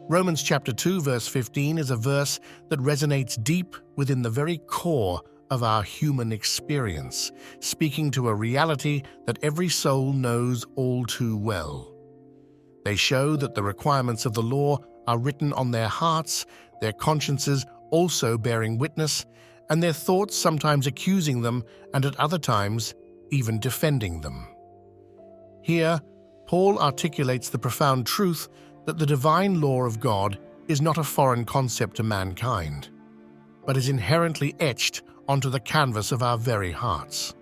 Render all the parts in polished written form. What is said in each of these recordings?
Romans chapter 2 verse 15 is a verse that resonates deep within the very core of our human experience, speaking to a reality that every soul knows all too well. They show that the requirements of the law are written on their hearts, their consciences also bearing witness, and their thoughts sometimes accusing them and at other times even defending them. Here, Paul articulates the profound truth that the divine law of God is not a foreign concept to mankind, but is inherently etched onto the canvas of our very hearts.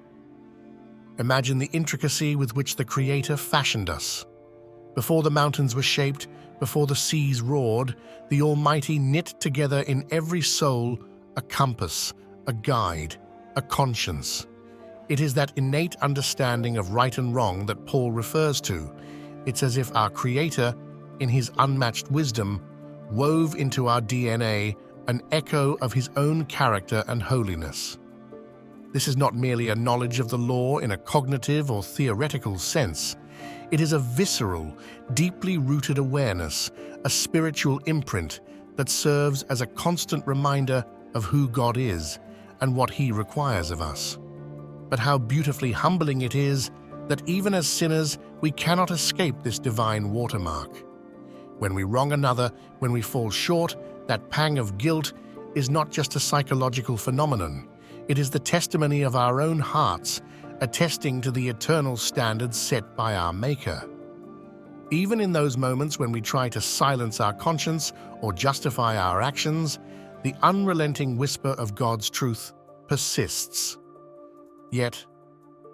Imagine the intricacy with which the Creator fashioned us. Before the mountains were shaped, before the seas roared, the Almighty knit together in every soul a compass, a guide, a conscience. It is that innate understanding of right and wrong that Paul refers to. It's as if our Creator, in His unmatched wisdom, wove into our DNA an echo of His own character and holiness. This is not merely a knowledge of the law in a cognitive or theoretical sense. It is a visceral, deeply rooted awareness, a spiritual imprint that serves as a constant reminder of who God is and what He requires of us. But how beautifully humbling it is that even as sinners, we cannot escape this divine watermark. When we wrong another, when we fall short, that pang of guilt is not just a psychological phenomenon. It is the testimony of our own hearts, attesting to the eternal standards set by our Maker. Even in those moments when we try to silence our conscience or justify our actions, the unrelenting whisper of God's truth persists. Yet,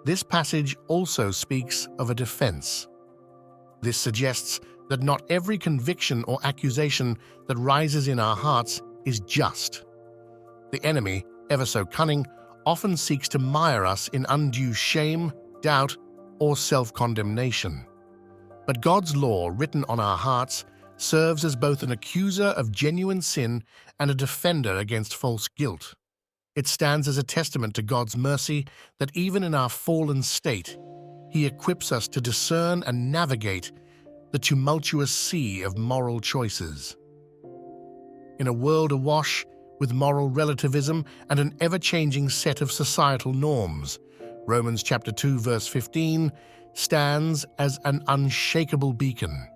this passage also speaks of a defense. This suggests that not every conviction or accusation that rises in our hearts is just. The enemy, ever so cunning, often seeks to mire us in undue shame, doubt, or self-condemnation. But God's law, written on our hearts, serves as both an accuser of genuine sin and a defender against false guilt. It stands as a testament to God's mercy that even in our fallen state, He equips us to discern and navigate the tumultuous sea of moral choices. In a world awash with moral relativism and an ever-changing set of societal norms, Romans chapter 2 verse 15 stands as an unshakable beacon.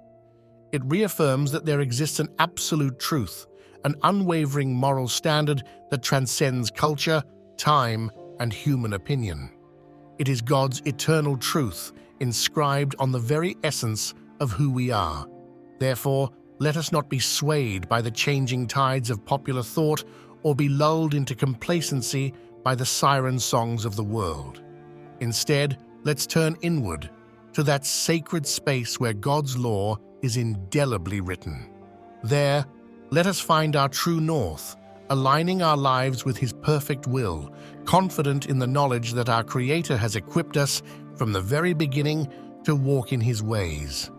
It reaffirms that there exists an absolute truth, an unwavering moral standard that transcends culture, time, and human opinion. It is God's eternal truth inscribed on the very essence of who we are. Therefore, let us not be swayed by the changing tides of popular thought or be lulled into complacency by the siren songs of the world. Instead, let's turn inward to that sacred space where God's law is indelibly written. There, let us find our true north, aligning our lives with His perfect will, confident in the knowledge that our Creator has equipped us from the very beginning to walk in His ways.